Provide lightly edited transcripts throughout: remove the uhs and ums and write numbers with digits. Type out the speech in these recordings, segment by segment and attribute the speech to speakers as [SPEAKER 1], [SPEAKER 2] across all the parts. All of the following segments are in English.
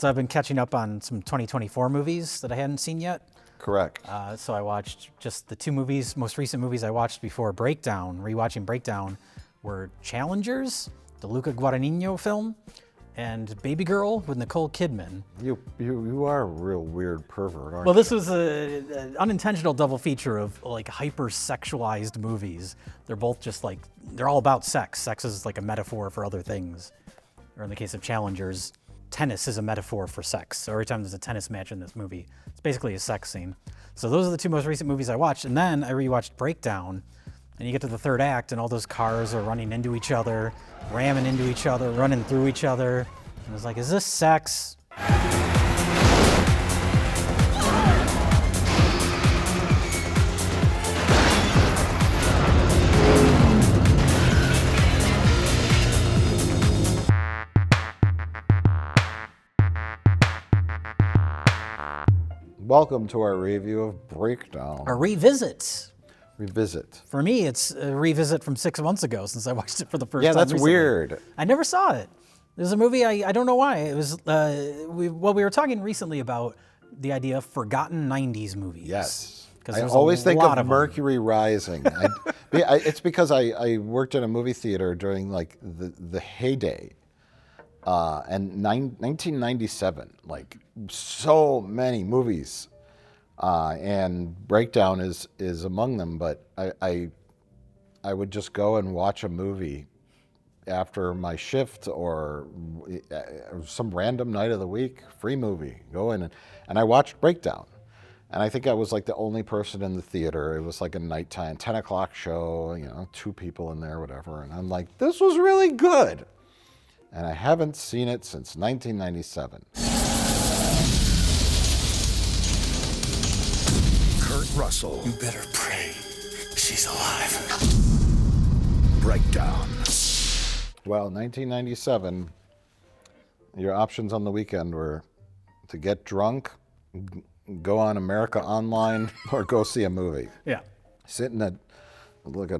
[SPEAKER 1] So I've been catching up on some 2024 movies that I hadn't seen yet.
[SPEAKER 2] Correct.
[SPEAKER 1] So I watched just the two movies, most recent movies I watched before Breakdown, rewatching Breakdown, were Challengers, the Luca Guadagnino film, and Baby Girl with Nicole Kidman.
[SPEAKER 2] You are a real weird pervert, aren't
[SPEAKER 1] Well,
[SPEAKER 2] you?
[SPEAKER 1] this was an unintentional double feature of like hyper-sexualized movies. They're both just like, they're all about sex. Sex is like a metaphor for other things. Or in the case of Challengers, tennis is a metaphor for sex. So every time there's a tennis match in this movie, it's basically a sex scene. So those are the two most recent movies I watched. And then I rewatched Breakdown. And you get to the third act and all those cars are running into each other, ramming into each other, running through each other. And I was like, is this sex?
[SPEAKER 2] Welcome to our review of Breakdown.
[SPEAKER 1] A revisit.
[SPEAKER 2] Revisit.
[SPEAKER 1] For me, it's a revisit from 6 months ago since I watched it for the first
[SPEAKER 2] Yeah,
[SPEAKER 1] time
[SPEAKER 2] that's
[SPEAKER 1] recently.
[SPEAKER 2] weird.
[SPEAKER 1] I never saw it. There's a movie, I don't know why. It was, we were talking recently about the idea of forgotten 90s movies.
[SPEAKER 2] Yes.
[SPEAKER 1] 'Cause
[SPEAKER 2] I
[SPEAKER 1] there's
[SPEAKER 2] always
[SPEAKER 1] a
[SPEAKER 2] think
[SPEAKER 1] lot
[SPEAKER 2] of
[SPEAKER 1] them.
[SPEAKER 2] Mercury Rising. It's because I worked in a movie theater during like the heyday. And 1997, like so many movies. And Breakdown is among them, but I would just go and watch a movie after my shift or some random night of the week, free movie, go in and I watched Breakdown. And I think I was like the only person in the theater. It was like a nighttime, 10 o'clock show, 2 people in there, whatever. And I'm like, this was really good. And I haven't seen it since 1997.
[SPEAKER 3] Russell.
[SPEAKER 4] You better pray she's alive.
[SPEAKER 3] Breakdown.
[SPEAKER 2] Well, 1997, your options on the weekend were to get drunk, go on America Online, or go see a movie.
[SPEAKER 1] Yeah.
[SPEAKER 2] Sit in a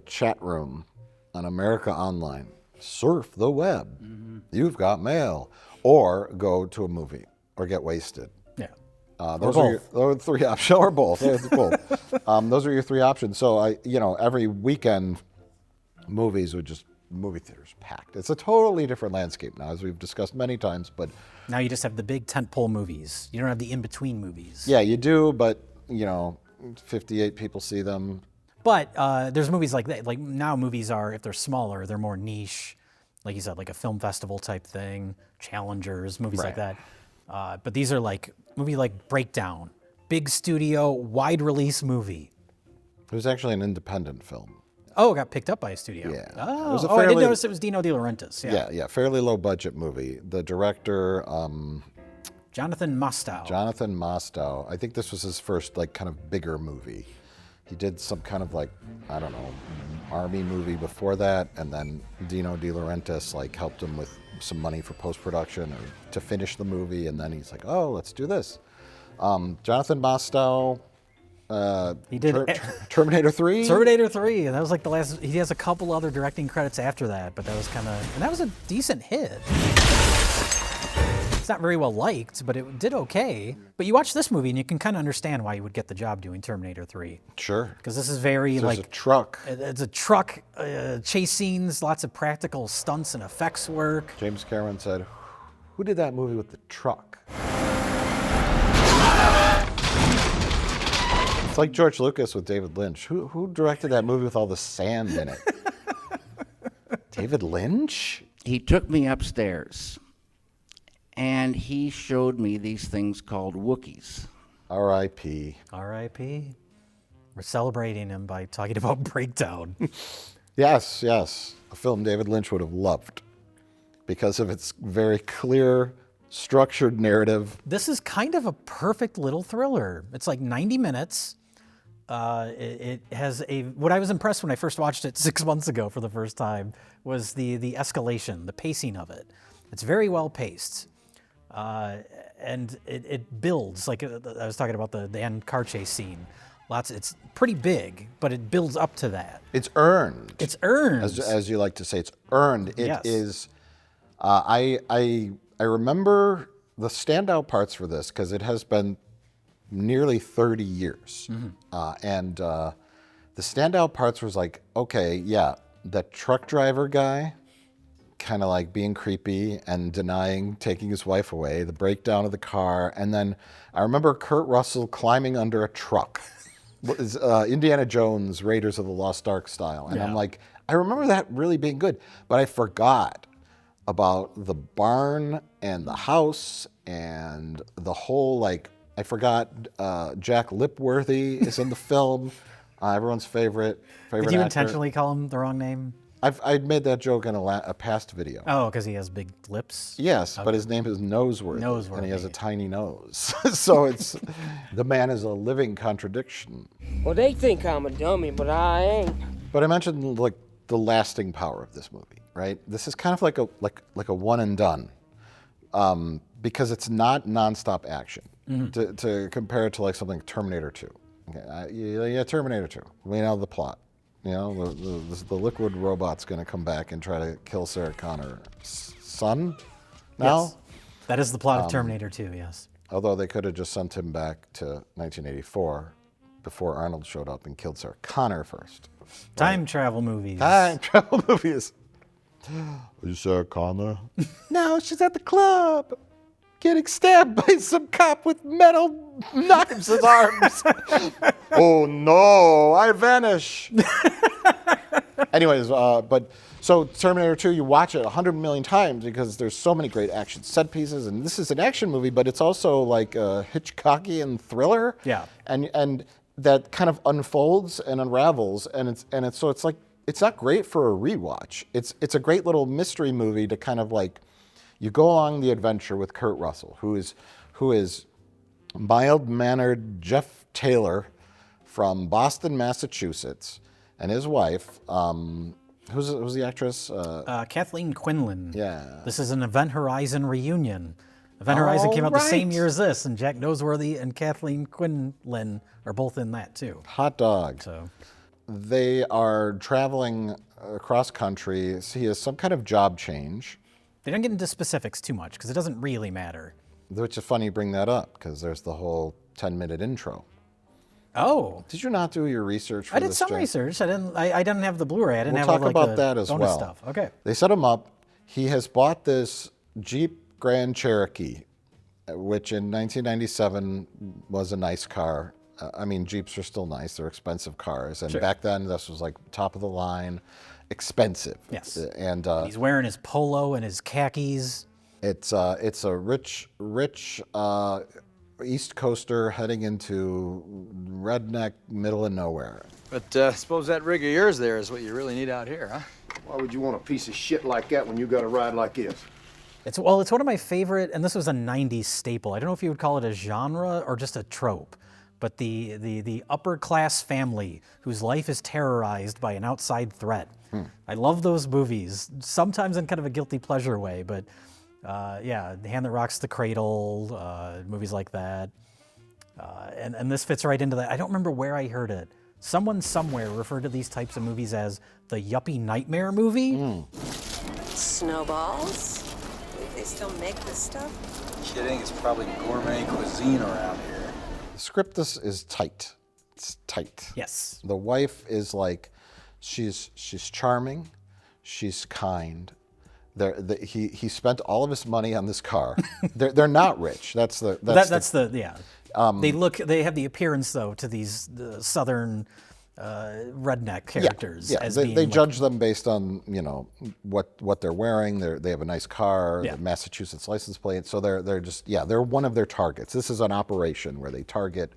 [SPEAKER 2] chat room on America Online, surf the web, you've got mail, or go to a movie, or get wasted.
[SPEAKER 1] Yeah.
[SPEAKER 2] Those are your 3 options, or both. Those are your 3 options. So every weekend, movie theaters packed. It's a totally different landscape now, as we've discussed many times. But
[SPEAKER 1] Now you just have the big tentpole movies. You don't have the in-between movies.
[SPEAKER 2] yeah, you do. But 58 people see them.
[SPEAKER 1] But there's movies like that. Like now movies are, if they're smaller, they're more niche. Like you said, like a film festival type thing, Challengers, movies like that. But these are like, movie like Breakdown, big studio, wide release movie.
[SPEAKER 2] It was actually an independent film.
[SPEAKER 1] Oh, it got picked up by a studio.
[SPEAKER 2] Yeah.
[SPEAKER 1] Oh,
[SPEAKER 2] It was a
[SPEAKER 1] I did
[SPEAKER 2] fairly-
[SPEAKER 1] notice it was Dino De Laurentiis. Yeah.
[SPEAKER 2] Yeah, fairly low budget movie. The director,
[SPEAKER 1] Jonathan Mostow.
[SPEAKER 2] Jonathan Mostow. I think this was his first like kind of bigger movie. He did some kind of like, I don't know, army movie before that, and then Dino De Laurentiis like helped him with some money for post-production or to finish the movie, and then he's like, oh, let's do this. Jonathan Mostow,
[SPEAKER 1] He did
[SPEAKER 2] Terminator 3?
[SPEAKER 1] Terminator 3, and that was like the last. He has a couple other directing credits after that, but that was and that was a decent hit. It's not very well liked, but it did okay. But you watch this movie and you can kind of understand why you would get the job doing Terminator 3.
[SPEAKER 2] Sure.
[SPEAKER 1] Because this is very
[SPEAKER 2] There's
[SPEAKER 1] like
[SPEAKER 2] a truck.
[SPEAKER 1] it's a truck, chase scenes, lots of practical stunts and effects work.
[SPEAKER 2] James Cameron said, who did that movie with the truck? It's like George Lucas with David Lynch. Who directed that movie with all the sand in it? David Lynch?
[SPEAKER 5] He took me upstairs and he showed me these things called Wookiees.
[SPEAKER 2] R.I.P.
[SPEAKER 1] R.I.P. We're celebrating him by talking about Breakdown.
[SPEAKER 2] Yes. A film David Lynch would have loved because of its very clear, structured narrative.
[SPEAKER 1] This is kind of a perfect little thriller. It's like 90 minutes. It has what I was impressed when I first watched it 6 months ago for the first time was the escalation, the pacing of it. It's very well paced. And it builds, like I was talking about the end car chase scene. It's pretty big, but it builds up to that.
[SPEAKER 2] It's earned.
[SPEAKER 1] It's earned.
[SPEAKER 2] As you like to say, it's earned. It
[SPEAKER 1] Yes.
[SPEAKER 2] is. I remember the standout parts for this, because it has been nearly 30 years, and the standout parts was like, okay, yeah, that truck driver guy, kind of like being creepy and denying taking his wife away, the breakdown of the car, and then I remember Kurt Russell climbing under a truck, Indiana Jones, Raiders of the Lost Ark style, and I'm like, I remember that really being good, but I forgot about the barn and the house and the whole, like, I forgot Jack Lipworthy is in the film, everyone's favorite
[SPEAKER 1] Did you
[SPEAKER 2] actor.
[SPEAKER 1] intentionally call him the wrong name?
[SPEAKER 2] I'd made that joke in a past video.
[SPEAKER 1] Oh, because he has big lips?
[SPEAKER 2] Yes, but his name is Noseworthy,
[SPEAKER 1] Noseworthy.
[SPEAKER 2] and he has a tiny nose. So it's the man is a living contradiction.
[SPEAKER 3] Well, they think I'm a dummy, but I ain't.
[SPEAKER 2] But I mentioned like the lasting power of this movie, right? This is kind of like a one and done, because it's not nonstop action. To compare it to like something like Terminator 2. Okay, yeah, Terminator 2. We know the plot. You know, the liquid robot's going to come back and try to kill Sarah Connor's son now.
[SPEAKER 1] Yes. That is the plot of Terminator 2, yes.
[SPEAKER 2] Although they could have just sent him back to 1984 before Arnold showed up and killed Sarah Connor first.
[SPEAKER 1] Time travel movies.
[SPEAKER 2] Time travel movies. Is Sarah Connor? No, she's at the club getting stabbed by some cop with metal knives in his arms. Oh no, I vanish. Anyways, but so Terminator 2, you watch it 100 million times because there's so many great action set pieces, and this is an action movie, but it's also like Hitchcockian thriller.
[SPEAKER 1] Yeah.
[SPEAKER 2] And that kind of unfolds and unravels, and it's like it's not great for a rewatch. It's a great little mystery movie to kind of like. You go along the adventure with Kurt Russell, who is mild-mannered Jeff Taylor from Boston, Massachusetts, and his wife, who's the actress?
[SPEAKER 1] Kathleen Quinlan.
[SPEAKER 2] Yeah.
[SPEAKER 1] This is an Event Horizon reunion. Event Horizon came out the same year as this, and Jack Noseworthy and Kathleen Quinlan are both in that too.
[SPEAKER 2] Hot dog.
[SPEAKER 1] So
[SPEAKER 2] They are traveling across country. So he has some kind of job change.
[SPEAKER 1] they don't get into specifics too much because it doesn't really matter.
[SPEAKER 2] Which is funny you bring that up, because there's the whole 10-minute intro.
[SPEAKER 1] Oh,
[SPEAKER 2] Did you not do your research for
[SPEAKER 1] I did
[SPEAKER 2] this,
[SPEAKER 1] some
[SPEAKER 2] Jay?
[SPEAKER 1] research. I didn't have the Blu-ray. I didn't
[SPEAKER 2] We'll
[SPEAKER 1] have
[SPEAKER 2] talk
[SPEAKER 1] like
[SPEAKER 2] about
[SPEAKER 1] the
[SPEAKER 2] that as
[SPEAKER 1] bonus
[SPEAKER 2] well.
[SPEAKER 1] stuff. Okay.
[SPEAKER 2] They set him up. He has bought this Jeep Grand Cherokee, which in 1997 was a nice car. I mean, Jeeps are still nice. They're expensive cars. And back then, this was like top of the line, expensive.
[SPEAKER 1] Yes.
[SPEAKER 2] And
[SPEAKER 1] He's wearing his polo and his khakis.
[SPEAKER 2] it's a rich East Coaster heading into redneck middle of nowhere.
[SPEAKER 6] But suppose that rig of yours there is what you really need out here, huh?
[SPEAKER 7] Why would you want a piece of shit like that when you got a ride like this?
[SPEAKER 1] It's one of my favorite, and this was a 90s staple. I don't know if you would call it a genre or just a trope, but the upper class family whose life is terrorized by an outside threat. I love those movies, sometimes in kind of a guilty pleasure way, but yeah, The Hand That Rocks the Cradle, movies like that. And this fits right into that. I don't remember where I heard it. Someone somewhere referred to these types of movies as the yuppie nightmare movie.
[SPEAKER 8] Snowballs? They still make this stuff?
[SPEAKER 6] Kidding, it's probably gourmet cuisine around here.
[SPEAKER 2] The script is tight. It's tight.
[SPEAKER 1] Yes.
[SPEAKER 2] The wife is like, she's charming, she's kind. He spent all of his money on this car. they're not rich. That's the
[SPEAKER 1] yeah. They have the appearance though to these southern redneck characters.
[SPEAKER 2] Yeah,
[SPEAKER 1] as
[SPEAKER 2] they
[SPEAKER 1] being
[SPEAKER 2] judge them based on what they're wearing. They have a nice car,
[SPEAKER 1] Yeah.
[SPEAKER 2] the Massachusetts license plate. So they're just they're one of their targets. This is an operation where they target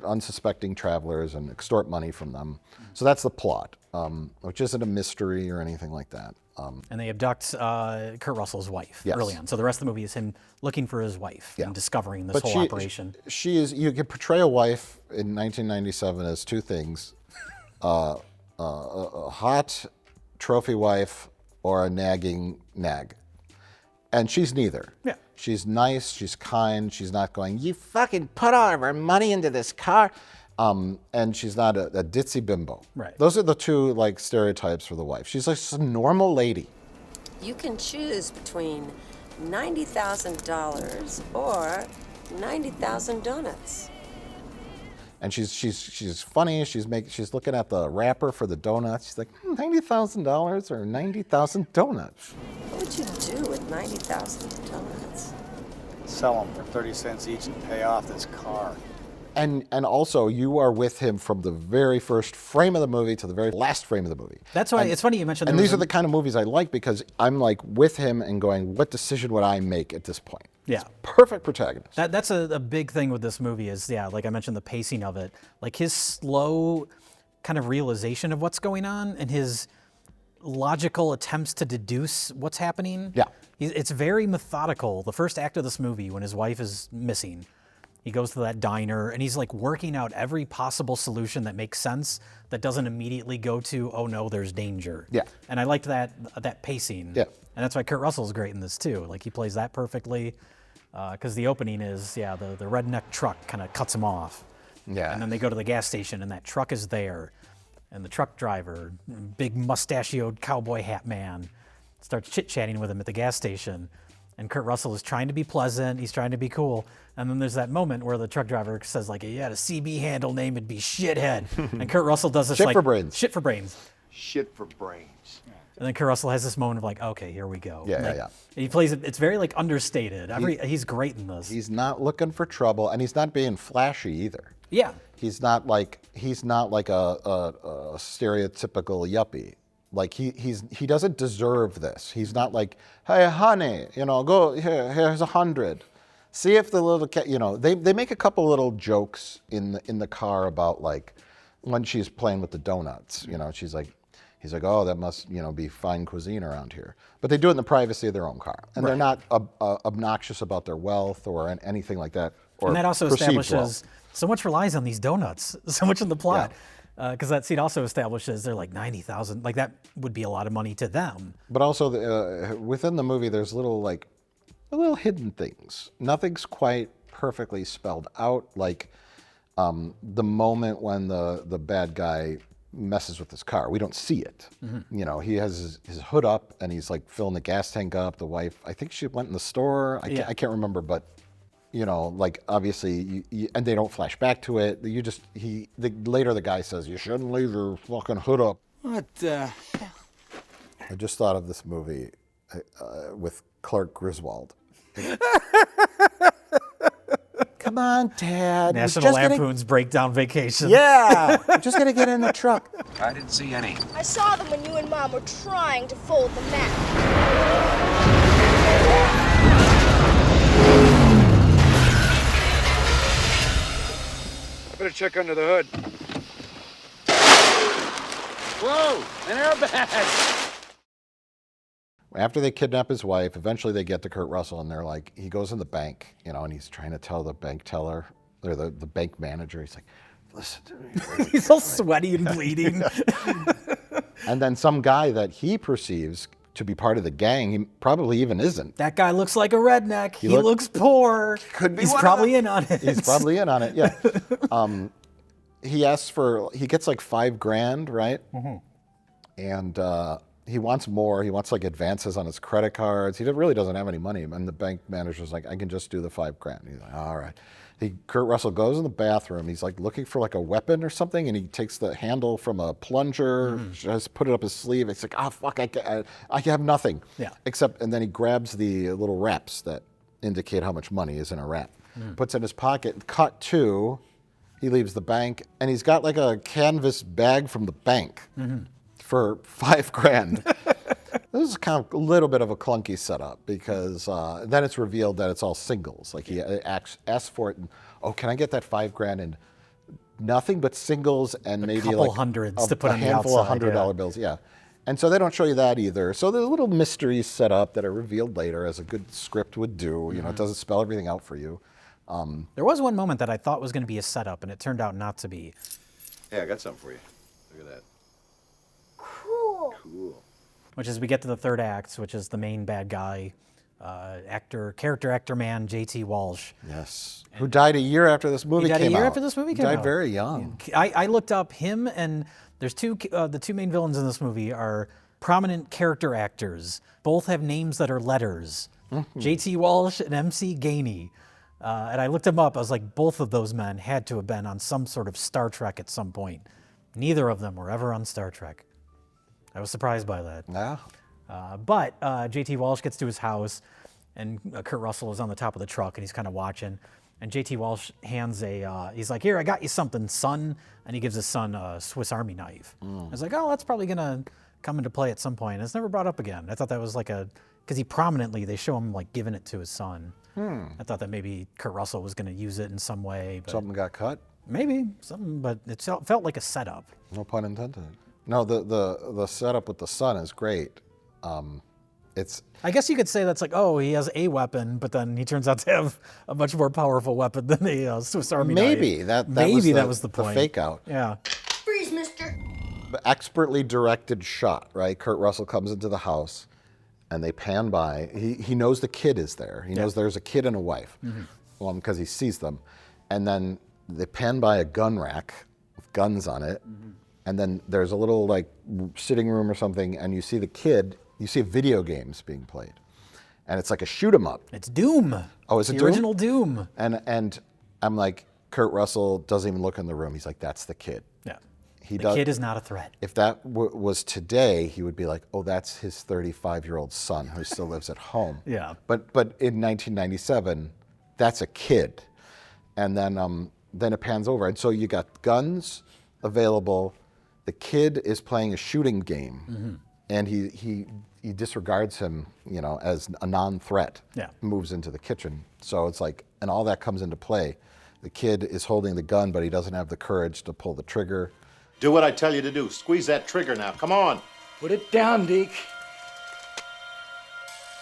[SPEAKER 2] unsuspecting travelers and extort money from them. So that's the plot, which isn't a mystery or anything like that.
[SPEAKER 1] and they abduct Kurt Russell's wife
[SPEAKER 2] Yes.
[SPEAKER 1] early on. So the rest of the movie is him looking for his wife and discovering this
[SPEAKER 2] But
[SPEAKER 1] whole operation.
[SPEAKER 2] She is. You could portray a wife in 1997 as two things: a hot trophy wife or a nagging nag, and she's neither.
[SPEAKER 1] Yeah.
[SPEAKER 2] She's nice. She's kind. She's not going, "You fucking put all of our money into this car," and she's not a ditzy bimbo.
[SPEAKER 1] Right.
[SPEAKER 2] Those are the two stereotypes for the wife. She's like a normal lady.
[SPEAKER 8] You can choose between $90,000 or 90,000 donuts.
[SPEAKER 2] And she's funny. She's looking at the wrapper for the donuts. She's like, $90,000 or 90,000 donuts.
[SPEAKER 8] What would you do with 90,000 donuts?
[SPEAKER 6] Sell them for 30 cents each and pay off this car.
[SPEAKER 2] And also, you are with him from the very first frame of the movie to the very last frame of the movie.
[SPEAKER 1] That's why it's funny you mentioned.
[SPEAKER 2] And these are the kind of movies I like because I'm like with him and going, what decision would I make at this point?
[SPEAKER 1] Yeah.
[SPEAKER 2] Perfect protagonist.
[SPEAKER 1] That's a big thing with this movie is, yeah, like I mentioned, the pacing of it. Like his slow kind of realization of what's going on and his logical attempts to deduce what's happening.
[SPEAKER 2] Yeah.
[SPEAKER 1] It's very methodical. The first act of this movie, when his wife is missing, he goes to that diner and he's like working out every possible solution that makes sense that doesn't immediately go to, oh no, there's danger.
[SPEAKER 2] Yeah.
[SPEAKER 1] And I liked that pacing.
[SPEAKER 2] Yeah.
[SPEAKER 1] And that's why Kurt Russell's great in this too. Like he plays that perfectly. Because the opening is, the redneck truck kind of cuts him off.
[SPEAKER 2] Yeah.
[SPEAKER 1] And then they go to the gas station and that truck is there. And the truck driver, big mustachioed cowboy hat man, starts chit-chatting with him at the gas station. And Kurt Russell is trying to be pleasant, he's trying to be cool. And then there's that moment where the truck driver says, like, you had a CB handle name, it'd be shithead. And Kurt Russell does this
[SPEAKER 2] Shit
[SPEAKER 1] like,
[SPEAKER 2] for brains.
[SPEAKER 1] shit for brains.
[SPEAKER 7] Shit for brains.
[SPEAKER 1] And then Kurt Russell has this moment of like, okay, here we go.
[SPEAKER 2] Yeah,
[SPEAKER 1] like,
[SPEAKER 2] yeah.
[SPEAKER 1] And he plays it, it's very like understated. He's great in this.
[SPEAKER 2] He's not looking for trouble, and he's not being flashy either.
[SPEAKER 1] Yeah.
[SPEAKER 2] He's not like a stereotypical yuppie. Like he doesn't deserve this. He's not like, hey honey, go here's 100. See if the little cat, they make a couple little jokes in the car about like when she's playing with the donuts. He's like, oh, that must be fine cuisine around here. But they do it in the privacy of their own car, and they're not obnoxious about their wealth or anything like that. Or
[SPEAKER 1] And that also
[SPEAKER 2] perceived
[SPEAKER 1] establishes so much relies on these donuts, so much in the plot. Because that scene also establishes they're like 90,000, like that would be a lot of money to them.
[SPEAKER 2] But also within the movie, there's little hidden things. Nothing's quite perfectly spelled out. Like the moment when the bad guy messes with his car, we don't see it. Mm-hmm. He has his hood up and he's like filling the gas tank up. The wife, I think she went in the store. I can't remember, but like obviously, and they don't flash back to it. Later the guy says, you shouldn't leave your fucking hood up.
[SPEAKER 6] What the hell?
[SPEAKER 2] I just thought of this movie with Clark Griswold. Come on, Dad.
[SPEAKER 1] National Lampoon's Breakdown Vacation.
[SPEAKER 2] Yeah, I'm just gonna get in the truck.
[SPEAKER 4] I didn't see any.
[SPEAKER 9] I saw them when you and Mom were trying to fold the map.
[SPEAKER 7] Better check under the hood. Whoa, an airbag!
[SPEAKER 2] After they kidnap his wife, eventually they get to Kurt Russell, and they're like, he goes in the bank, and he's trying to tell the bank teller, or the bank manager, he's like, listen to me.
[SPEAKER 1] He's all sweaty and bleeding.
[SPEAKER 2] And then some guy that he perceives to be part of the gang, he probably even isn't.
[SPEAKER 1] That guy looks like a redneck. He looks poor.
[SPEAKER 2] Could be
[SPEAKER 1] He's
[SPEAKER 2] one
[SPEAKER 1] probably
[SPEAKER 2] of
[SPEAKER 1] in on it.
[SPEAKER 2] He's probably in on it, yeah. He gets like $5,000, right? Mm-hmm. And he wants more. He wants like advances on his credit cards. He really doesn't have any money. And the bank manager's like, I can just do the $5,000. He's like, all right. Kurt Russell goes in the bathroom. He's like looking for like a weapon or something, and he takes the handle from a plunger, just put it up his sleeve. It's like, oh fuck, I have nothing.
[SPEAKER 1] Yeah.
[SPEAKER 2] And then he grabs the little wraps that indicate how much money is in a wrap, puts it in his pocket. Cut to, he leaves the bank, and he's got like a canvas bag from the bank for $5,000. This is kind of a little bit of a clunky setup because then it's revealed that it's all singles. Like he asks for it, and can I get that $5,000 and nothing but singles and maybe
[SPEAKER 1] couple
[SPEAKER 2] like
[SPEAKER 1] hundreds to put
[SPEAKER 2] a
[SPEAKER 1] on the
[SPEAKER 2] handful of
[SPEAKER 1] outside,
[SPEAKER 2] $100 bills, yeah. And so they don't show you that either. So there's little mysteries set up that are revealed later, as a good script would do. It doesn't spell everything out for you.
[SPEAKER 1] There was one moment that I thought was going to be a setup, and it turned out not to be.
[SPEAKER 7] Hey, I got something for you. Look at that. Cool.
[SPEAKER 1] Which is we get to the third act, which is the main bad guy, character actor man, J.T. Walsh.
[SPEAKER 2] Yes. Who died a year after this movie came out.
[SPEAKER 1] He died a year after this movie came out.
[SPEAKER 2] He died very young.
[SPEAKER 1] I looked up him, and there's the two main villains in this movie are prominent character actors. Both have names that are letters. J.T. Walsh and M.C. Gainey. And I looked them up. I was like, both of those men had to have been on some sort of Star Trek at some point. Neither of them were ever on Star Trek. I was surprised by that.
[SPEAKER 2] Yeah.
[SPEAKER 1] But J.T. Walsh gets to his house, and Kurt Russell is on the top of the truck, and he's kind of watching. And J.T. Walsh hands he's like, here, I got you something, son. And he gives his son a Swiss Army knife. I was like, oh, that's probably going to come into play at some point. And it's never brought up again. I thought that was like because they show him like giving it to his son. I thought that maybe Kurt Russell was going to use it in some way. But
[SPEAKER 2] Something got cut?
[SPEAKER 1] maybe, something, but it felt like a setup.
[SPEAKER 2] No pun intended. No, the setup with the son is great.
[SPEAKER 1] I guess you could say that's like, oh, he has a weapon, but then he turns out to have a much more powerful weapon than a Swiss Army
[SPEAKER 2] maybe
[SPEAKER 1] knife.
[SPEAKER 2] that was the
[SPEAKER 1] point.
[SPEAKER 2] fake out.
[SPEAKER 1] Yeah.
[SPEAKER 9] Freeze, mister.
[SPEAKER 2] Expertly directed shot, right? Kurt Russell comes into the house, and they pan by. He knows the kid is there. He knows there's a kid and a wife, well, because he sees them, and then they pan by a gun rack with guns on it, and then there's a little like sitting room or something, and you see the kid. You see video games being played, and it's like a shoot 'em up.
[SPEAKER 1] It's Doom.
[SPEAKER 2] Oh, is it
[SPEAKER 1] the
[SPEAKER 2] Doom?
[SPEAKER 1] original Doom?
[SPEAKER 2] And I'm like, Kurt Russell doesn't even look in the room. He's like, that's the kid.
[SPEAKER 1] Yeah.
[SPEAKER 2] The
[SPEAKER 1] kid is not a threat.
[SPEAKER 2] If that was today, he would be like, oh, that's his 35-year-old son who still lives at home.
[SPEAKER 1] Yeah.
[SPEAKER 2] But in 1997, that's a kid. And then it pans over. And so you got guns available. The kid is playing a shooting game. And he disregards him, as a non-threat.
[SPEAKER 1] Yeah.
[SPEAKER 2] Moves into the kitchen. So it's like, and all that comes into play. The kid is holding the gun, but he doesn't have the courage to pull the trigger.
[SPEAKER 10] Do what I tell you to do. Squeeze that trigger now. Come on.
[SPEAKER 3] Put it down, Deke.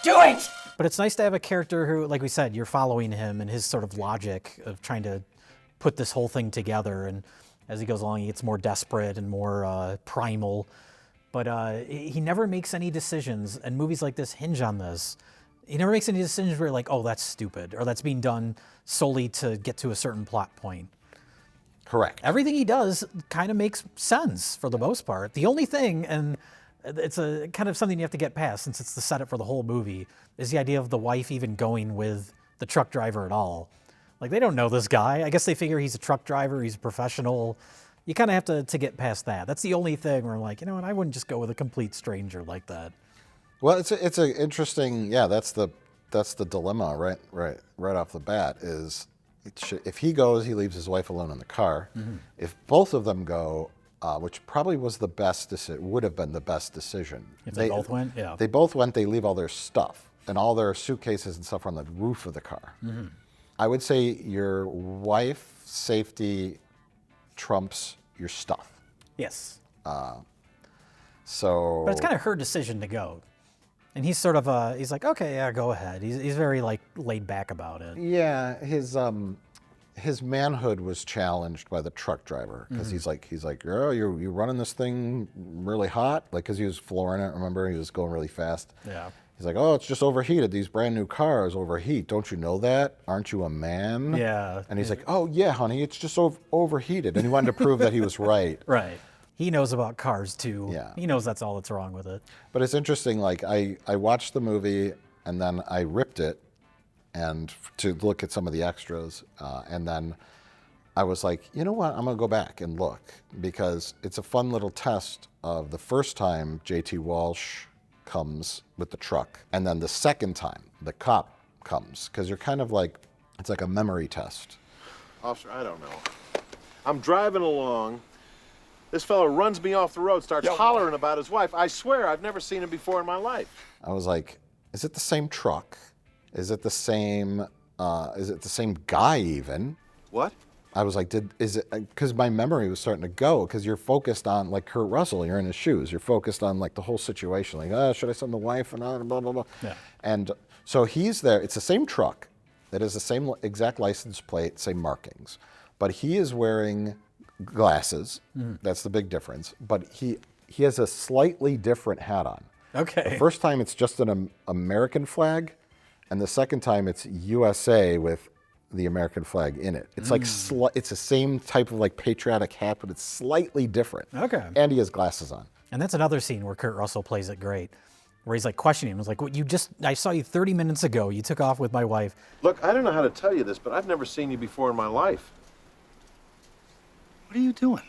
[SPEAKER 3] Do it!
[SPEAKER 1] But it's nice to have a character who, like we said, you're following him and his sort of logic of trying to put this whole thing together. And as he goes along, he gets more desperate and more primal. But he never makes any decisions, and movies like this hinge on this. He never makes any decisions where you're like, oh, that's stupid, or that's being done solely to get to a certain plot point.
[SPEAKER 2] Correct.
[SPEAKER 1] Everything he does kind of makes sense for the most part. The only thing, and it's a kind of something you have to get past since it's the setup for the whole movie, is the idea of the wife even going with the truck driver at all. Like, they don't know this guy. I guess they figure he's a truck driver, he's a professional. You kind of have to get past that. That's the only thing where I'm like, you know what, I wouldn't just go with a complete stranger like that.
[SPEAKER 2] Well, it's a interesting, that's the dilemma right off the bat is if he goes, he leaves his wife alone in the car. If both of them go, which probably was the best would have been the best decision.
[SPEAKER 1] If they both went, yeah.
[SPEAKER 2] They both went. They leave all their stuff and all their suitcases and stuff on the roof of the car. I would say your wife's safety trumps your stuff.
[SPEAKER 1] Yes.
[SPEAKER 2] So.
[SPEAKER 1] But it's kind of her decision to go. And he's sort of he's like, okay, yeah, go ahead. He's very like laid back about it.
[SPEAKER 2] Yeah, his manhood was challenged by the truck driver because he's like, oh, you're running this thing really hot, like because he was flooring it. Remember, he was going really fast.
[SPEAKER 1] Yeah.
[SPEAKER 2] He's like, oh, it's just overheated. These brand new cars overheat. Don't you know that? Aren't you a man?
[SPEAKER 1] Yeah.
[SPEAKER 2] And he's like, oh yeah, honey, it's just overheated. And he wanted to prove that he was right.
[SPEAKER 1] Right. He knows about cars too.
[SPEAKER 2] Yeah.
[SPEAKER 1] He knows that's all that's wrong with it.
[SPEAKER 2] But it's interesting, like I watched the movie and then I ripped it and to look at some of the extras. And then I was like, you know what, I'm gonna go back and look because it's a fun little test of the first time J.T. Walsh comes with the truck. And then the second time the cop comes because you're kind of like, it's like a memory test.
[SPEAKER 10] Officer, I don't know. I'm driving along. This fellow runs me off the road, starts hollering about his wife. I swear I've never seen him before in my life.
[SPEAKER 2] I was like, is it the same truck? Is it the same guy even?
[SPEAKER 10] What?
[SPEAKER 2] I was like, because my memory was starting to go because you're focused on like Kurt Russell, you're in his shoes. You're focused on like the whole situation. Like, should I send the wife and blah, blah, blah.
[SPEAKER 1] Yeah.
[SPEAKER 2] And so he's there. It's the same truck. That is the same exact license plate, same markings. But he is wearing glasses. That's the big difference. But he has a slightly different hat on.
[SPEAKER 1] Okay.
[SPEAKER 2] The first time it's just an American flag, and the second time it's USA with the American flag in it. It's like it's the same type of like patriotic hat, but it's slightly different.
[SPEAKER 1] Okay.
[SPEAKER 2] And he has glasses on.
[SPEAKER 1] And that's another scene where Kurt Russell plays it great. where he's like questioning him. He's like, I saw you 30 minutes ago. You took off with my wife.
[SPEAKER 10] Look, I don't know how to tell you this, but I've never seen you before in my life.
[SPEAKER 4] What are you doing?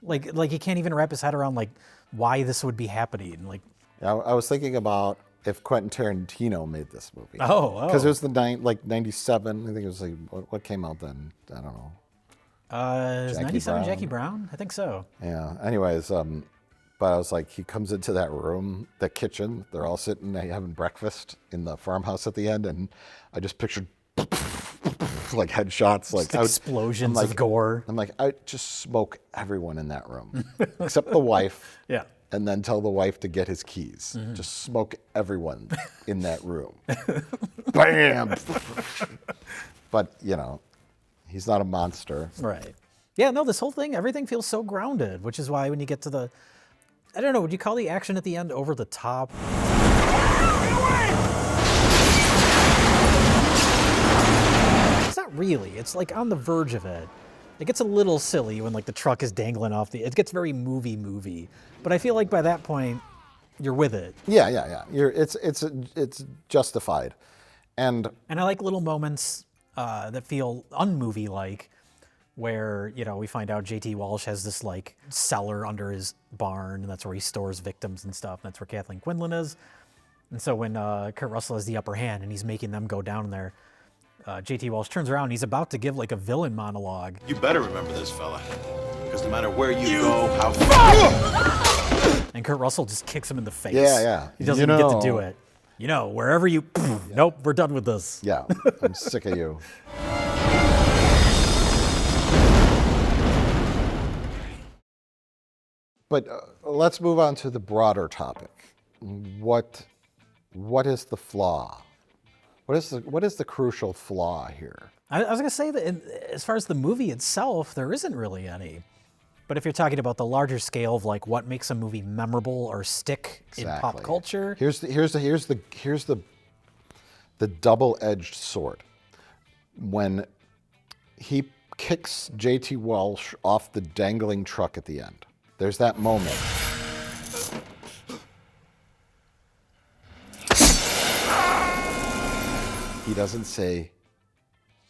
[SPEAKER 1] Like he can't even wrap his head around like why this would be happening. Like,
[SPEAKER 2] I was thinking about if Quentin Tarantino made this movie.
[SPEAKER 1] Oh.
[SPEAKER 2] Because it was the 97. I think it was like, what came out then? I don't know.
[SPEAKER 1] It was 97 Jackie Brown? I think so.
[SPEAKER 2] Yeah. Anyways, but I was like, he comes into that room, the kitchen. They're all sitting having breakfast in the farmhouse at the end, and I just pictured like headshots, like
[SPEAKER 1] explosions of gore.
[SPEAKER 2] I'm like, I just smoke everyone in that room except the wife.
[SPEAKER 1] Yeah.
[SPEAKER 2] And then tell the wife to get his keys. Just smoke everyone in that room. Bam! But, you know, he's not a monster.
[SPEAKER 1] Right. Yeah, no, this whole thing, everything feels so grounded, which is why when you get to the, I don't know, would you call the action at the end over the top? It's not really. It's like on the verge of it. It gets a little silly when like the truck is dangling off it gets very movie. But I feel like by that point, you're with it.
[SPEAKER 2] Yeah. It's justified. And
[SPEAKER 1] I like little moments that feel unmovie-like, where, you know, we find out J.T. Walsh has this like cellar under his barn, and that's where he stores victims and stuff. And that's where Kathleen Quinlan is. And so when Kurt Russell has the upper hand and he's making them go down there, J.T. Walsh turns around and he's about to give like a villain monologue.
[SPEAKER 4] You better remember this, fella. Because no matter where you go, how far...
[SPEAKER 1] And Kurt Russell just kicks him in the face.
[SPEAKER 2] Yeah.
[SPEAKER 1] He doesn't even get to do it. You know, wherever you... Nope, we're done with this.
[SPEAKER 2] Yeah, I'm sick of you. But let's move on to the broader topic. What is the flaw? What is the crucial flaw here?
[SPEAKER 1] I was going to say that as far as the movie itself, there isn't really any. But if you're talking about the larger scale of like what makes a movie memorable or stick in pop culture,
[SPEAKER 2] here's the double-edged sword. When he kicks J.T. Walsh off the dangling truck at the end, there's that moment. He doesn't say,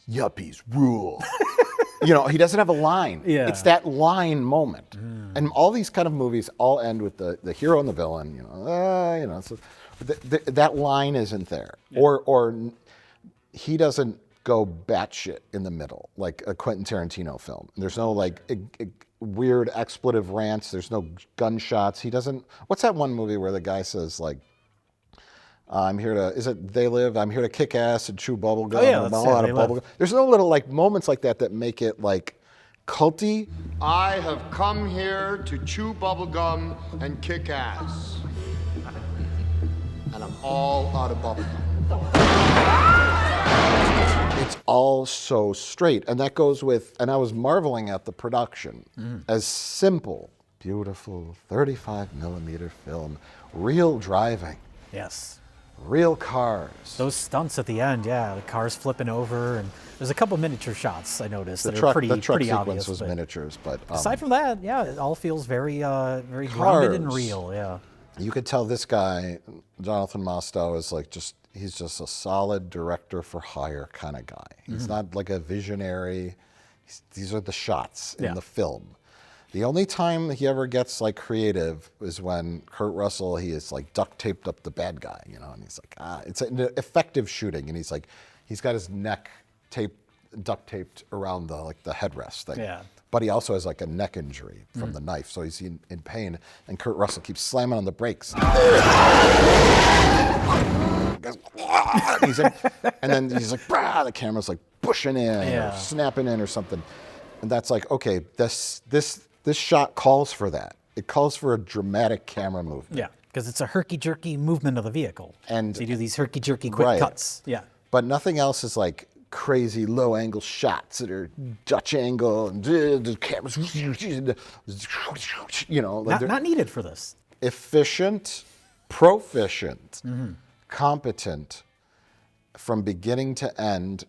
[SPEAKER 2] "Yuppies rule." You know, he doesn't have a line.
[SPEAKER 1] Yeah.
[SPEAKER 2] It's that line moment. And all these kind of movies all end with the hero and the villain, so that line isn't there. Yeah. Or he doesn't go batshit in the middle, like a Quentin Tarantino film. There's no like weird expletive rants. There's no gunshots. He doesn't, what's that one movie where the guy says like, I'm here to kick ass and chew bubble gum.
[SPEAKER 1] Oh, yeah,
[SPEAKER 2] I'm all out of bubble gum. There's no little like moments like that make it like culty.
[SPEAKER 7] I have come here to chew bubblegum and kick ass. And I'm all out of bubblegum.
[SPEAKER 2] It's all so straight. And that goes with, and I was marveling at the production. As simple, beautiful 35 millimeter film, real driving.
[SPEAKER 1] yes.
[SPEAKER 2] Real cars.
[SPEAKER 1] Those stunts at the end, yeah, the cars flipping over, and there's a couple miniature shots I noticed that are pretty
[SPEAKER 2] the truck sequence
[SPEAKER 1] obvious.
[SPEAKER 2] was miniatures, but
[SPEAKER 1] aside from that, yeah, it all feels very grounded and real. Yeah,
[SPEAKER 2] you could tell this guy, Jonathan Mostow, is like he's just a solid director for hire kind of guy. He's not like a visionary. These are the shots in the film. The only time he ever gets like creative is when Kurt Russell, he is like duct taped up the bad guy, and he's like, it's an effective shooting, and he's got his neck duct taped around the headrest thing.
[SPEAKER 1] Yeah.
[SPEAKER 2] But he also has like a neck injury from the knife, so he's in pain, and Kurt Russell keeps slamming on the brakes. And then he's like, the camera's like pushing in or snapping in or something. And that's like, okay, this shot calls for that. It calls for a dramatic camera movement.
[SPEAKER 1] yeah, because it's a herky-jerky movement of the vehicle.
[SPEAKER 2] And
[SPEAKER 1] so you do these herky-jerky quick cuts. Yeah.
[SPEAKER 2] But nothing else is like crazy low-angle shots that are Dutch angle and the cameras,
[SPEAKER 1] Not needed for this.
[SPEAKER 2] Efficient, proficient, competent, from beginning to end.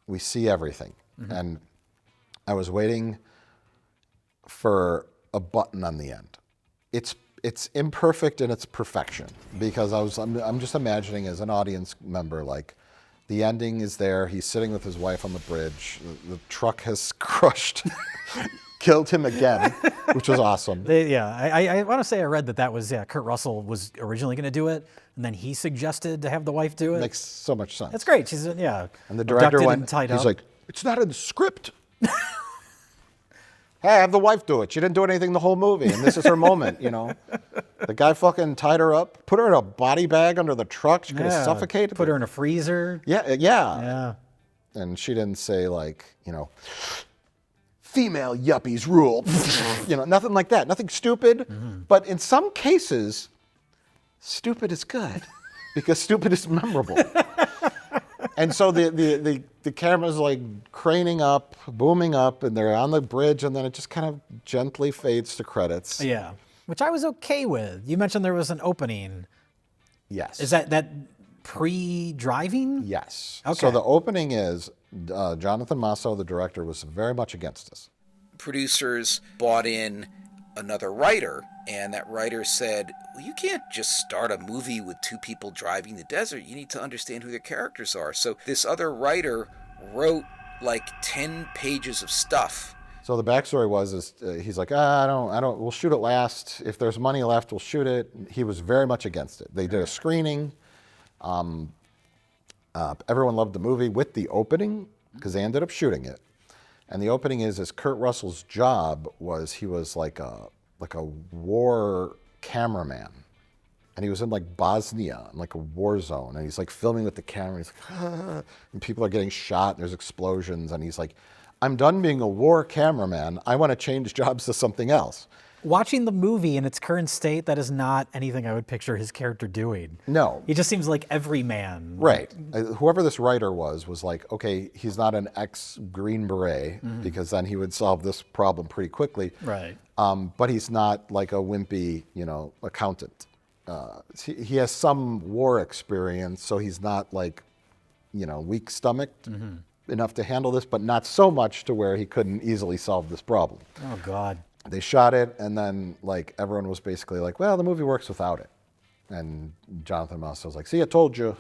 [SPEAKER 2] We see everything. And I was waiting for a button on the end. It's it's imperfect in its perfection, because I'm just imagining as an audience member, like, the ending is there. He's sitting with his wife on the bridge. The truck has crushed, killed him again, which was awesome.
[SPEAKER 1] I want to say I read that was Kurt Russell was originally going to do it, and then he suggested to have the wife do it.
[SPEAKER 2] Makes so much sense.
[SPEAKER 1] That's great. She's
[SPEAKER 2] And the director went.
[SPEAKER 1] Tied
[SPEAKER 2] He's
[SPEAKER 1] up.
[SPEAKER 2] like, it's not in the script. Hey, have the wife do it. She didn't do anything the whole movie, and this is her moment, you know. The guy fucking tied her up, put her in a body bag under the truck. She's gonna suffocate.
[SPEAKER 1] Put her in a freezer.
[SPEAKER 2] Yeah. And she didn't say, like, you know, female yuppies rule. You know, nothing like that. Nothing stupid. But in some cases, stupid is good because stupid is memorable. And so the camera's like craning up, booming up, and they're on the bridge, and then it just kind of gently fades to credits.
[SPEAKER 1] Yeah, which I was okay with. You mentioned there was an opening.
[SPEAKER 2] Yes.
[SPEAKER 1] Is that pre-driving?
[SPEAKER 2] Yes.
[SPEAKER 1] Okay.
[SPEAKER 2] So the opening is Jonathan Masso, the director, was very much against this.
[SPEAKER 6] Producers bought in another writer, and that writer said, well, you can't just start a movie with two people driving the desert. You need to understand who their characters are. So this other writer wrote like 10 pages of stuff.
[SPEAKER 2] So the backstory was, he's like, I don't, we'll shoot it last. If there's money left, we'll shoot it. He was very much against it. They did a screening. Everyone loved the movie with the opening because they ended up shooting it. And the opening is Kurt Russell's job was, he was like a war cameraman. And he was in like Bosnia, in like a war zone. And he's like filming with the camera. He's like, ah, and people are getting shot and there's explosions. And he's like, I'm done being a war cameraman. I want to change jobs to something else.
[SPEAKER 1] Watching the movie in its current state, that is not anything I would picture his character doing.
[SPEAKER 2] No.
[SPEAKER 1] He just seems like every man.
[SPEAKER 2] Right. Whoever this writer was like, okay, he's not an ex-Green Beret, because then he would solve this problem pretty quickly.
[SPEAKER 1] Right.
[SPEAKER 2] But he's not like a wimpy, you know, accountant. He has some war experience, so he's not like, you know, weak-stomached enough to handle this, but not so much to where he couldn't easily solve this problem.
[SPEAKER 1] Oh, God.
[SPEAKER 2] They shot it, and then like everyone was basically like, well, the movie works without it. And Jonathan Moss was like, see, I told you.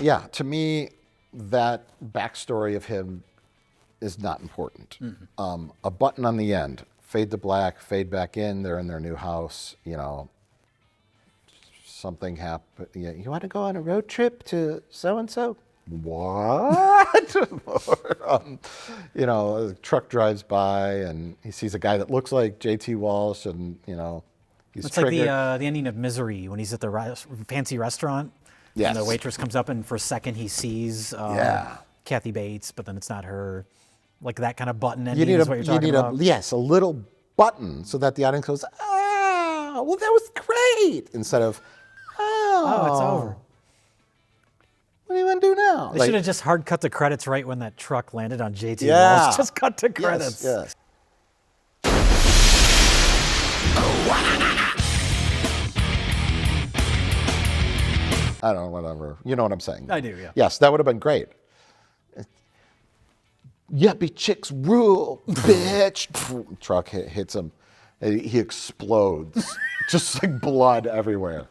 [SPEAKER 2] Yeah, to me, that backstory of him is not important. A button on the end, fade to black, fade back in, they're in their new house, you know, something happened. You want to go on a road trip to so-and-so? What? You know, a truck drives by and he sees a guy that looks like J.T. Walsh, and you know, he's triggered.
[SPEAKER 1] Like the ending of Misery when he's at the fancy restaurant.
[SPEAKER 2] Yes.
[SPEAKER 1] And the waitress comes up and for a second he sees Kathy Bates, but then it's not her. Like that kind of button ending is what you're talking about?
[SPEAKER 2] Yes, a little button so that the audience goes, ah, well, that was great, instead of,
[SPEAKER 1] oh, it's over.
[SPEAKER 2] What do you want to do now?
[SPEAKER 1] They should have just hard cut the credits right when that truck landed on JT
[SPEAKER 2] Yeah.
[SPEAKER 1] Walsh. Just cut to credits.
[SPEAKER 2] Yes. I don't know, whatever. You know what I'm saying.
[SPEAKER 1] I do, yeah.
[SPEAKER 2] Yes, that would have been great. Yuppie chicks rule, bitch. Truck hits him. He explodes. Just like blood everywhere.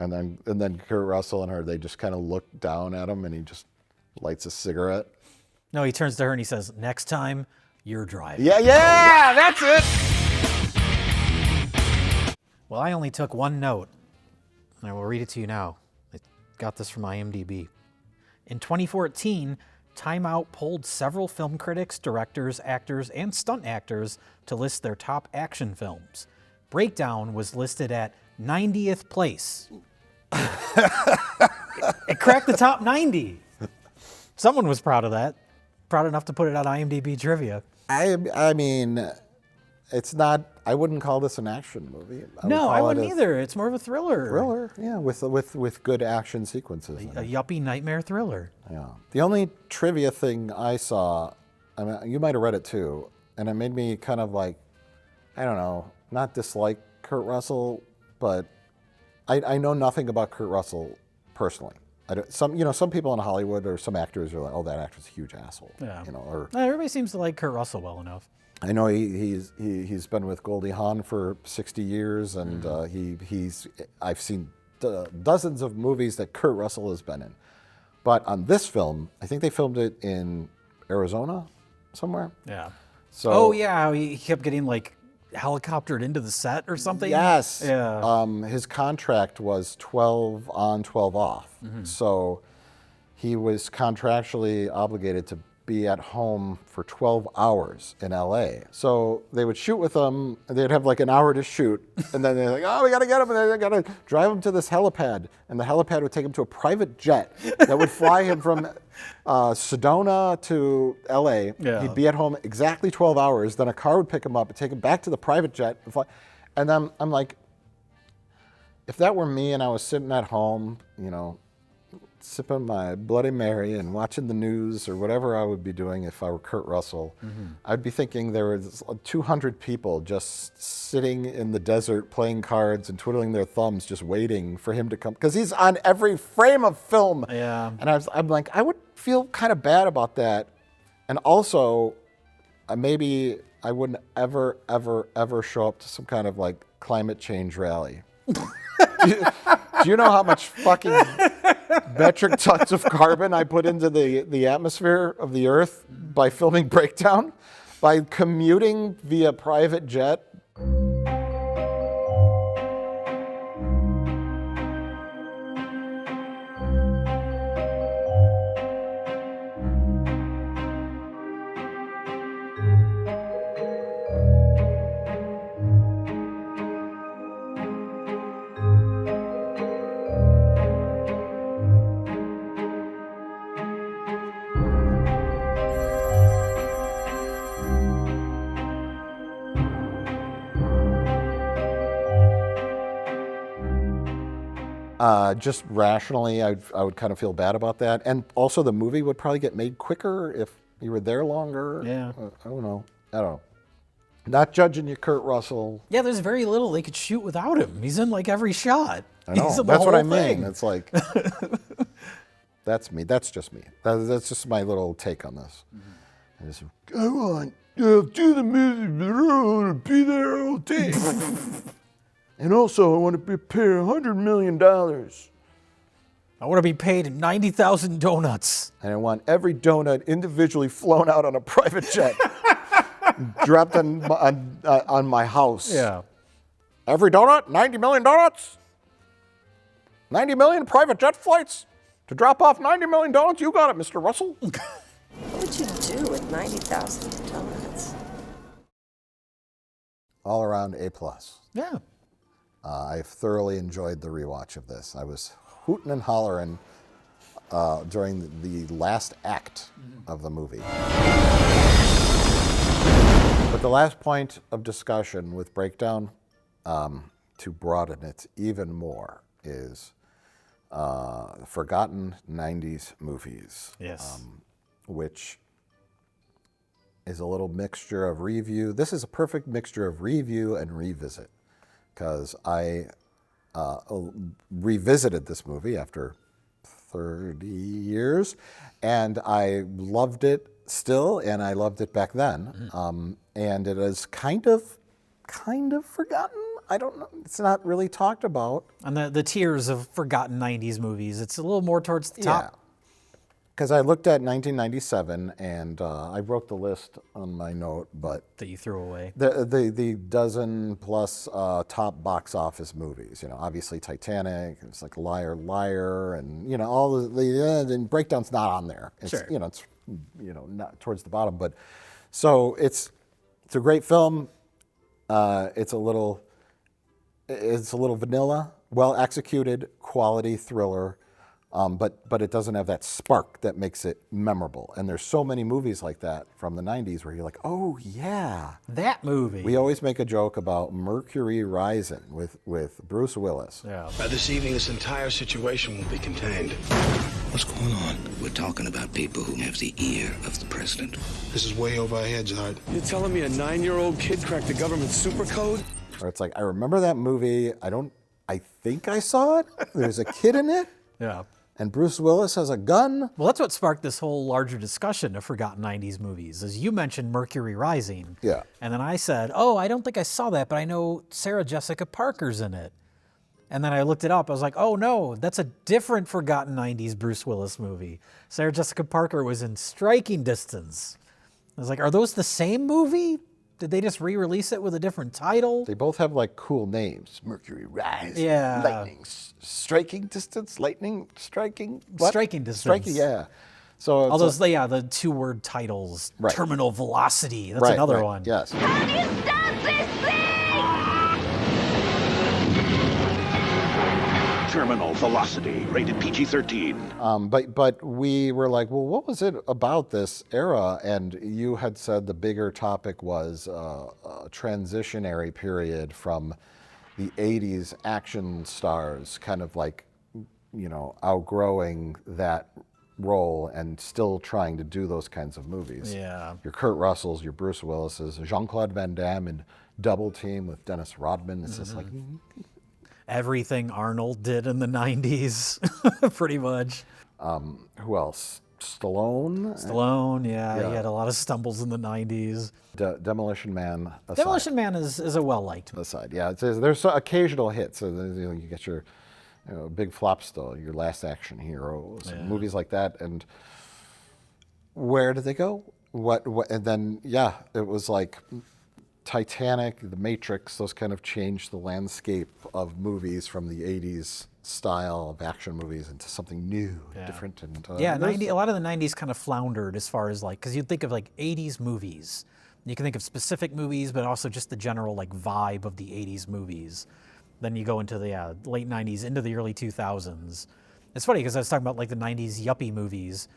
[SPEAKER 2] And then Kurt Russell and her, they just kind of look down at him, and he just lights a cigarette.
[SPEAKER 1] No, he turns to her and he says, next time, you're driving.
[SPEAKER 2] Yeah, that's it.
[SPEAKER 1] Well, I only took one note, and I will read it to you now. I got this from IMDb. In 2014, Time Out polled several film critics, directors, actors, and stunt actors to list their top action films. Breakdown was listed at 90th place. It cracked the top 90. Someone was proud of that. Proud enough to put it on IMDb trivia.
[SPEAKER 2] I mean, it's not, I wouldn't call this an action movie.
[SPEAKER 1] I wouldn't either. It's more of a thriller.
[SPEAKER 2] Thriller, yeah, with good action sequences.
[SPEAKER 1] A yuppie nightmare thriller.
[SPEAKER 2] Yeah. The only trivia thing I saw, I mean, you might have read it too, and it made me kind of like, I don't know, not dislike Kurt Russell, but I know nothing about Kurt Russell personally. Some people in Hollywood or some actors are like, oh, that actor's a huge asshole.
[SPEAKER 1] Yeah.
[SPEAKER 2] Or
[SPEAKER 1] Everybody seems to like Kurt Russell well enough.
[SPEAKER 2] I know he's been with Goldie Hawn for 60 years, and I've seen dozens of movies that Kurt Russell has been in. But on this film, I think they filmed it in Arizona somewhere.
[SPEAKER 1] Yeah.
[SPEAKER 2] So,
[SPEAKER 1] oh yeah, he kept getting like helicoptered into the set or something.
[SPEAKER 2] Yes.
[SPEAKER 1] Yeah.
[SPEAKER 2] His contract was 12 on, 12 off. So he was contractually obligated to be at home for 12 hours in LA. So they would shoot with him, and they'd have like an hour to shoot, and then they're like, oh, we gotta get him, and they gotta drive him to this helipad, and the helipad would take him to a private jet that would fly him from Sedona to LA.
[SPEAKER 1] Yeah.
[SPEAKER 2] He'd be at home exactly 12 hours, then a car would pick him up and take him back to the private jet and fly. And then I'm like, if that were me and I was sitting at home, sipping my Bloody Mary and watching the news or whatever I would be doing if I were Kurt Russell, I'd be thinking there was 200 people just sitting in the desert playing cards and twiddling their thumbs just waiting for him to come, because he's on every frame of film.
[SPEAKER 1] Yeah.
[SPEAKER 2] And I'm like, I would feel kind of bad about that. And also, maybe I wouldn't ever, ever, ever show up to some kind of like climate change rally. Do you know how much fucking metric tons of carbon I put into the atmosphere of the Earth by filming Breakdown? By commuting via private jet? Just rationally, I would kind of feel bad about that. And also the movie would probably get made quicker if you were there longer.
[SPEAKER 1] Yeah.
[SPEAKER 2] I don't know. Not judging you, Kurt Russell.
[SPEAKER 1] Yeah, there's very little they could shoot without him. He's in like every shot.
[SPEAKER 2] I know.
[SPEAKER 1] He's in the
[SPEAKER 2] That's what I
[SPEAKER 1] whole
[SPEAKER 2] mean.
[SPEAKER 1] thing.
[SPEAKER 2] It's like, that's me. That's just me. That's just my little take on this. I just, I want to do the movie, but I don't want to be there all day. And also, I want to be paid $100 million.
[SPEAKER 1] I want to be paid 90,000 donuts.
[SPEAKER 2] And I want every donut individually flown out on a private jet, dropped on my house.
[SPEAKER 1] Yeah.
[SPEAKER 2] Every donut, 90 million donuts. 90 million private jet flights to drop off 90 million donuts. You got it, Mr. Russell.
[SPEAKER 8] What would you do with 90,000 donuts?
[SPEAKER 2] All around A+.
[SPEAKER 1] Yeah.
[SPEAKER 2] I thoroughly enjoyed the rewatch of this. I was hooting and hollering during the last act of the movie. But the last point of discussion with Breakdown, to broaden it even more, is forgotten 90s movies.
[SPEAKER 1] Yes.
[SPEAKER 2] Which is a little mixture of review. This is a perfect mixture of review and revisit, because I revisited this movie after 30 years, and I loved it still, and I loved it back then. And it is kind of forgotten. I don't know. It's not really talked about.
[SPEAKER 1] And the tiers of forgotten 90s movies, it's a little more towards the top.
[SPEAKER 2] Because I looked at 1997, and I wrote the list on my note, but
[SPEAKER 1] that you threw away.
[SPEAKER 2] The dozen plus top box office movies. Obviously Titanic. It's like Liar Liar, and all the Breakdown's not on there. It's,
[SPEAKER 1] Sure.
[SPEAKER 2] It's not towards the bottom, but so it's a great film. It's a little vanilla, well executed, quality thriller. But it doesn't have that spark that makes it memorable. And there's so many movies like that from the 90s where you're like, oh, yeah.
[SPEAKER 1] That movie.
[SPEAKER 2] We always make a joke about Mercury Rising with Bruce Willis.
[SPEAKER 1] Yeah.
[SPEAKER 11] This evening, this entire situation will be contained.
[SPEAKER 12] What's going on? We're talking about people who have the ear of the president.
[SPEAKER 11] This is way over our heads, Art.
[SPEAKER 13] You're telling me a 9-year-old kid cracked the government super code?
[SPEAKER 2] Or it's like, I remember that movie. I think I saw it. There's a kid in it.
[SPEAKER 1] Yeah.
[SPEAKER 2] And Bruce Willis has a gun?
[SPEAKER 1] Well, that's what sparked this whole larger discussion of forgotten 90s movies, as you mentioned Mercury Rising.
[SPEAKER 2] Yeah.
[SPEAKER 1] And then I said, oh, I don't think I saw that, but I know Sarah Jessica Parker's in it. And then I looked it up. I was like, oh, no, that's a different forgotten 90s Bruce Willis movie. Sarah Jessica Parker was in Striking Distance. I was like, are those the same movie? Did they just re-release it with a different title?
[SPEAKER 2] They both have like cool names. Mercury Rising.
[SPEAKER 1] Yeah.
[SPEAKER 2] Lightning. Striking Distance? Lightning? Striking? What?
[SPEAKER 1] Striking Distance.
[SPEAKER 2] Striking, yeah. So
[SPEAKER 1] all those, the two-word titles.
[SPEAKER 2] Right.
[SPEAKER 1] Terminal Velocity. That's another one.
[SPEAKER 2] Yes.
[SPEAKER 9] Have you stopped this thing?
[SPEAKER 14] Terminal Velocity, rated PG-13.
[SPEAKER 2] But we were like, well, what was it about this era? And you had said the bigger topic was a transitionary period from the 80s action stars, kind of like, outgrowing that role and still trying to do those kinds of movies.
[SPEAKER 1] Yeah.
[SPEAKER 2] Your Kurt Russells, your Bruce Willises, Jean-Claude Van Damme in Double Team with Dennis Rodman. It's just like...
[SPEAKER 1] Everything Arnold did in the 90s, pretty much.
[SPEAKER 2] Who else? Stallone?
[SPEAKER 1] Stallone, yeah. He had a lot of stumbles in the 90s.
[SPEAKER 2] Demolition Man aside.
[SPEAKER 1] Demolition Man is a well-liked.
[SPEAKER 2] Aside, yeah. There's occasional hits. So you get your big flops, though, your Last Action Heroes, and movies like that. And where did they go? What? And then, it was like... Titanic, The Matrix, those kind of changed the landscape of movies from the 80s style of action movies into something new, different. And
[SPEAKER 1] a lot of the 90s kind of floundered as far as because you'd think of 80s movies. You can think of specific movies, but also just the general vibe of the 80s movies. Then you go into the late 90s, into the early 2000s. It's funny because I was talking about the 90s yuppie movies,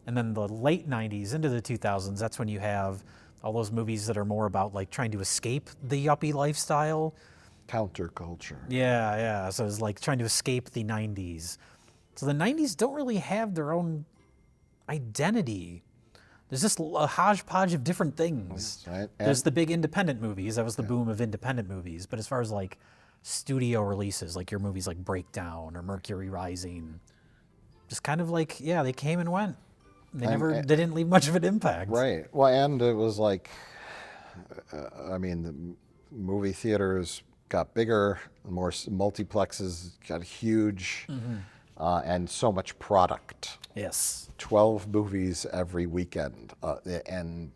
[SPEAKER 1] and then the late 90s into the 2000s, that's when you have all those movies that are more about trying to escape the yuppie lifestyle.
[SPEAKER 2] Counterculture.
[SPEAKER 1] Yeah. So it's trying to escape the 90s. So the 90s don't really have their own identity. There's just a hodgepodge of different things.
[SPEAKER 2] Right.
[SPEAKER 1] There's the big independent movies. That was the boom of independent movies. But as far as studio releases, your movies like Breakdown or Mercury Rising, just kind of they came and went. They didn't leave much of an impact.
[SPEAKER 2] Right. Well, and it was the movie theaters got bigger, more multiplexes got huge, and so much product.
[SPEAKER 1] Yes.
[SPEAKER 2] 12 movies every weekend, and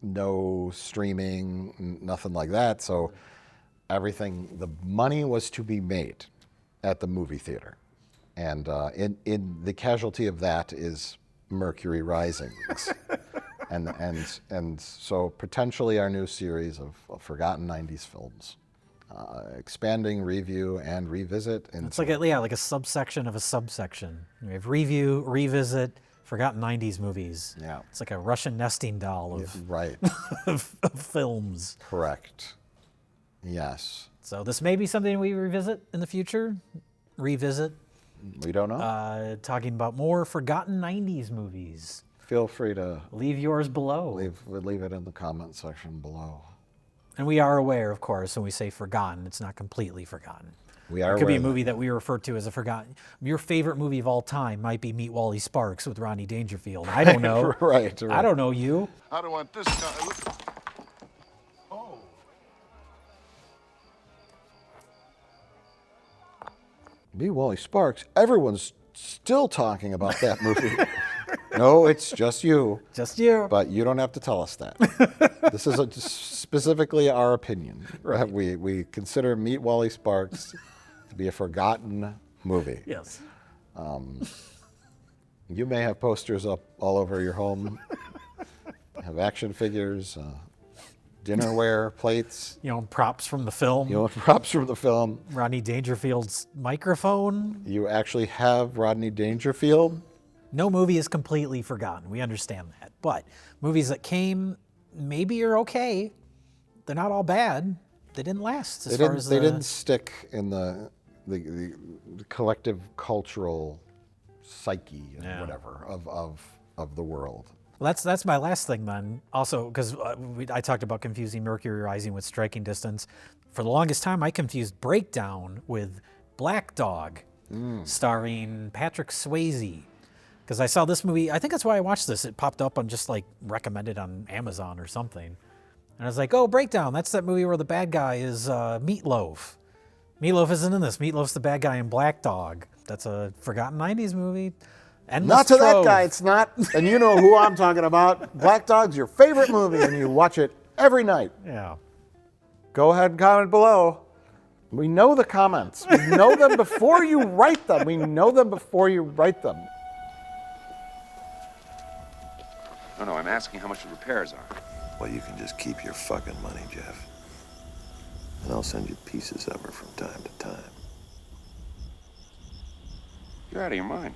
[SPEAKER 2] no streaming, nothing like that. So the money was to be made at the movie theater. And in the casualty of that is Mercury Rising, and so potentially our new series of forgotten 90s films, expanding review and revisit.
[SPEAKER 1] It's like a subsection of a subsection. We have review, revisit, forgotten 90s movies.
[SPEAKER 2] Yeah,
[SPEAKER 1] it's like a Russian nesting doll of films.
[SPEAKER 2] Correct. Yes.
[SPEAKER 1] So this may be something we revisit in the future. Revisit.
[SPEAKER 2] We don't know.
[SPEAKER 1] Talking about more forgotten 90s movies.
[SPEAKER 2] Feel free to
[SPEAKER 1] leave yours below.
[SPEAKER 2] Leave it in the comment section below.
[SPEAKER 1] And we are aware, of course, when we say forgotten, it's not completely forgotten.
[SPEAKER 2] We are.
[SPEAKER 1] It could be a movie that we refer to as a forgotten. Your favorite movie of all time might be Meet Wally Sparks with Rodney Dangerfield. I don't know.
[SPEAKER 2] Right.
[SPEAKER 1] I don't know you.
[SPEAKER 10] I don't want this guy.
[SPEAKER 2] Me, Wally Sparks. Everyone's still talking about that movie. No, it's just you.
[SPEAKER 1] Just you.
[SPEAKER 2] But you don't have to tell us that. This is specifically our opinion.
[SPEAKER 1] Right.
[SPEAKER 2] We consider Meet Wally Sparks to be a forgotten movie.
[SPEAKER 1] Yes.
[SPEAKER 2] You may have posters up all over your home. Have action figures, dinnerware, plates.
[SPEAKER 1] Props from the film.
[SPEAKER 2] Props from the film.
[SPEAKER 1] Rodney Dangerfield's microphone.
[SPEAKER 2] You actually have Rodney Dangerfield.
[SPEAKER 1] No movie is completely forgotten. We understand that. But movies that came maybe are okay. They're not all bad. They didn't last
[SPEAKER 2] They didn't stick in the collective cultural psyche and whatever of the world.
[SPEAKER 1] Well, that's my last thing then. Also, because I talked about confusing Mercury Rising with Striking Distance. For the longest time, I confused Breakdown with Black Dog. starring Patrick Swayze. Because I saw this movie, I think that's why I watched this. It popped up on just like recommended on Amazon or something. And I was like, oh, Breakdown. That's that movie where the bad guy is Meatloaf. Meatloaf isn't in this. Meatloaf's the bad guy in Black Dog. That's a forgotten 90s movie. Endless
[SPEAKER 2] Not to that
[SPEAKER 1] Trove.
[SPEAKER 2] guy, it's not. And you know who I'm talking about. Black Dog's your favorite movie, and you watch it every night.
[SPEAKER 1] Yeah.
[SPEAKER 2] Go ahead and comment below. We know the comments. We know them before you write them. We know them before you write them.
[SPEAKER 15] No, I'm asking how much the repairs are.
[SPEAKER 4] Well, you can just keep your fucking money, Jeff. And I'll send you pieces of her from time to time.
[SPEAKER 15] You're out of your mind.